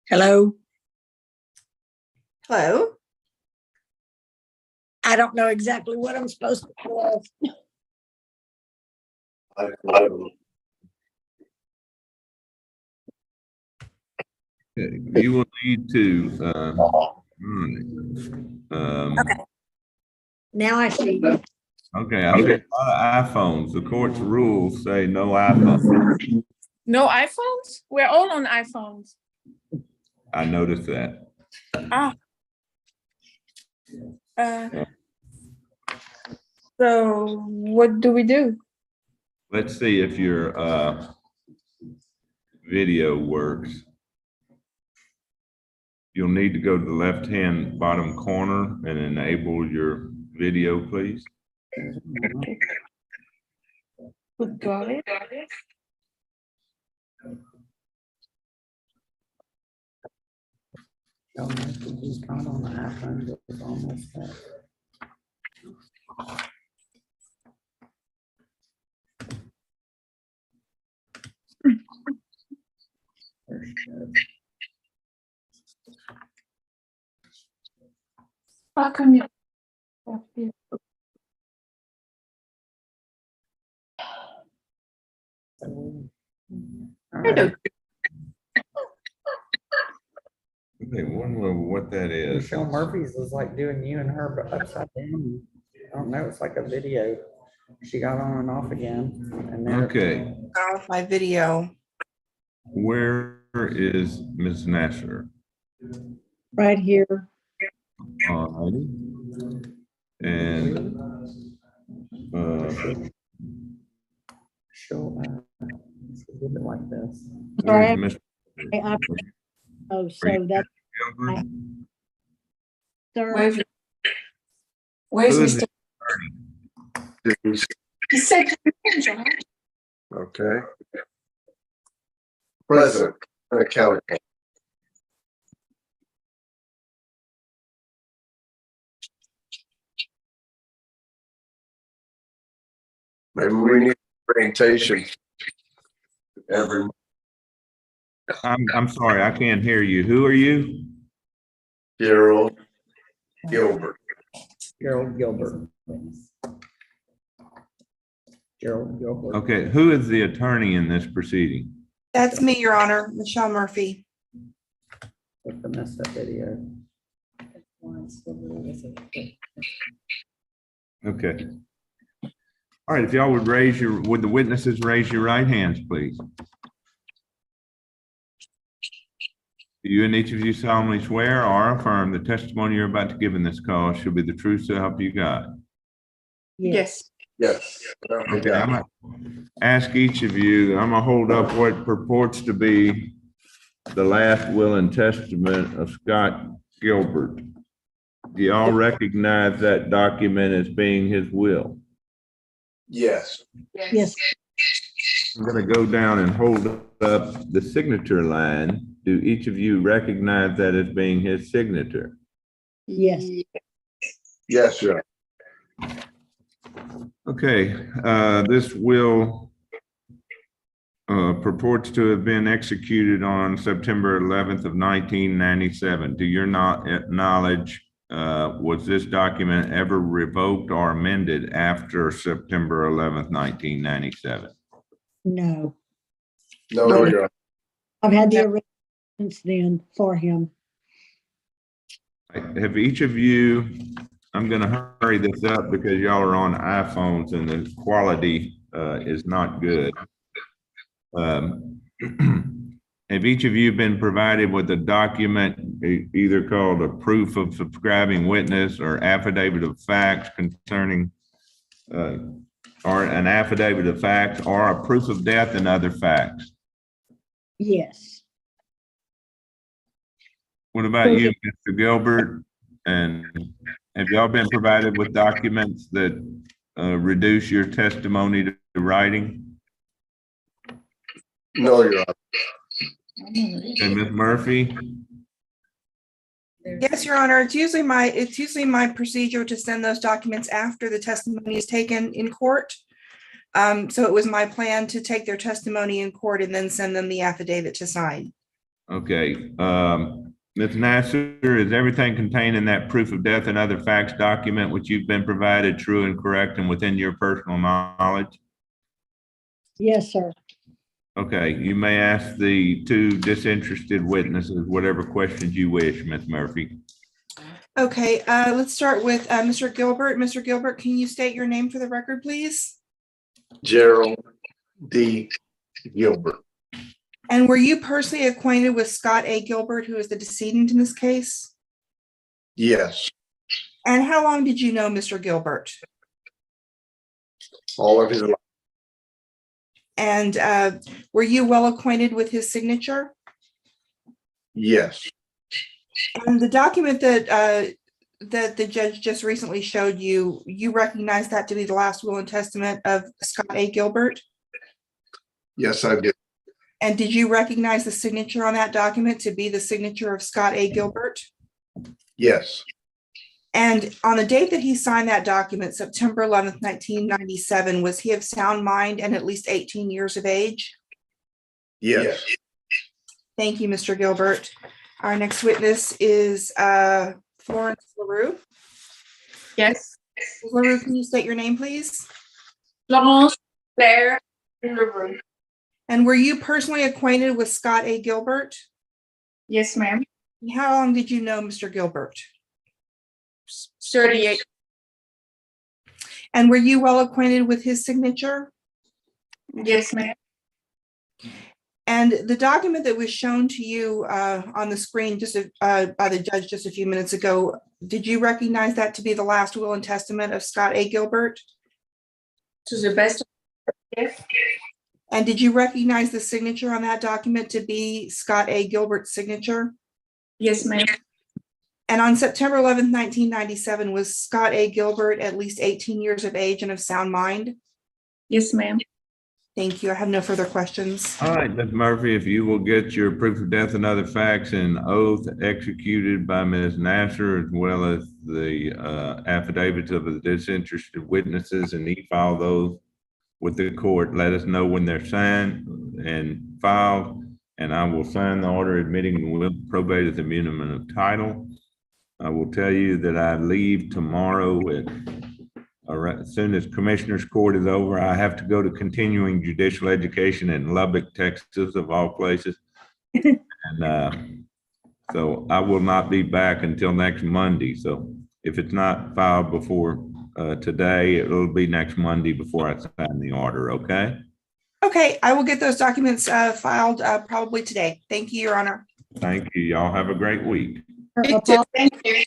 Hello. Hello. I don't know exactly what I'm supposed to call. You will need to. Okay. Now I see. Okay, I see a lot of iPhones. The court's rules say no iPhones. No iPhones? We're all on iPhones. I noticed that. Ah. So what do we do? Let's see if your video works. You'll need to go to the left-hand bottom corner and enable your video, please. Got it. How come you? Okay, wonder what that is. Michelle Murphy's was like doing you and her, but upside down. I don't know. It's like a video. She got on and off again. And then Okay, Off my video. where is Ms. Nasser? Right here. Alrighty. And she'll do it like this. Sorry, where's Mr. Oh, so that's Gilbert? sir. Where's Who is Mr. the He said, John. Okay. President, County. Maybe we need orientation. Every. I'm sorry, I can't hear you. Who are you? Gerald Gilbert. Gerald Gilbert. Gerald Gilbert. Okay, who is the attorney in this proceeding? That's me, Your Honor, Michelle Murphy. With the messed up video. Okay. All right, if y'all would would the witnesses raise your right hands, please? Do you and each of you solemnly swear or affirm the testimony you're about to give in this call shall be the truth so help you God? Yes. Yes. Okay, I'm gonna ask each of you, I'm gonna hold up what purports to be the last will and testament of Scott Gilbert. Do y'all recognize that document as being his will? Yes. Yes. I'm gonna go down and hold up the signature line. Do each of you recognize that as being his signature? Yes. Yes, sir. Okay, this will purports to have been executed on September 11th of 1997. To your knowledge, was this document ever revoked or amended after September 11th, 1997? No. No, Your Honor. I've had the original since then for him. Have each of you, I'm gonna hurry this up because y'all are on iPhones and the quality is not good. Have each of you been provided with a document either called a proof of subscribing witness or affidavit of facts concerning or an affidavit of facts or a proof of death and other facts? Yes. What about you, Mr. Gilbert? And have y'all been provided with documents that reduce your testimony to writing? No, Your Honor. And Ms. Murphy? Yes, Your Honor. It's usually my procedure to send those documents after the testimony is taken in court. So it was my plan to take their testimony in court and then send them the affidavit to sign. Okay, Ms. Nasser, is everything contained in that proof of death and other facts document which you've been provided true and correct and within your personal knowledge? Yes, sir. Okay, you may ask the two disinterested witnesses whatever questions you wish, Ms. Murphy. Okay, let's start with Mr. Gilbert. Mr. Gilbert, can you state your name for the record, please? Gerald D. Gilbert. And were you personally acquainted with Scott A. Gilbert, who is the decedent in this case? Yes, And how long did you know Mr. Gilbert? all of his life. And were you well acquainted with his signature? Yes, And the document that the judge just recently showed you, you recognize that to be the last will and testament of Scott A. Gilbert? yes, I did. And did you recognize the signature on that document to be the signature of Scott A. Gilbert? Yes, And on the date that he signed that document, September 11th, 1997, was he of sound mind and at least 18 years of age? yes, Thank you, Mr. Gilbert. Our next witness is Florence LaRue. Yes. Ms. LaRue, can you state your name, please? Florence Claire River. And were you personally acquainted with Scott A. Gilbert? Yes, ma'am. How long did you know Mr. Gilbert? 38. And were you well acquainted with his signature? Yes, ma'am. And the document that was shown to you on the screen by the judge just a few minutes ago, did you recognize that to be the last will and testament of Scott A. Gilbert? To the best of yes. And did you recognize the signature on that document to be Scott A. Gilbert's signature? Yes, ma'am. And on September 11th, 1997, was Scott A. Gilbert at least 18 years of age and of sound mind? Yes, ma'am. Thank you. I have no further questions. All right, Ms. Murphy, if you will get your proof of death and other facts and oath executed by Ms. Nasser, as well as the affidavits of the disinterested witnesses, and e-file those with the court, let us know when they're signed and filed, and I will sign the order admitting the will of probate as abandonment of title. I will tell you that I leave tomorrow as soon as Commissioner's Court is over. I have to go to continuing judicial education in Lubbock, Texas, of all places. And so I will not be back until next Monday. So if it's not filed before today, it'll be next Monday before I sign the order, okay? Okay, I will get those documents filed probably today. Thank you, Your Honor. Thank you. Y'all have a great week. Her You too. Thank you.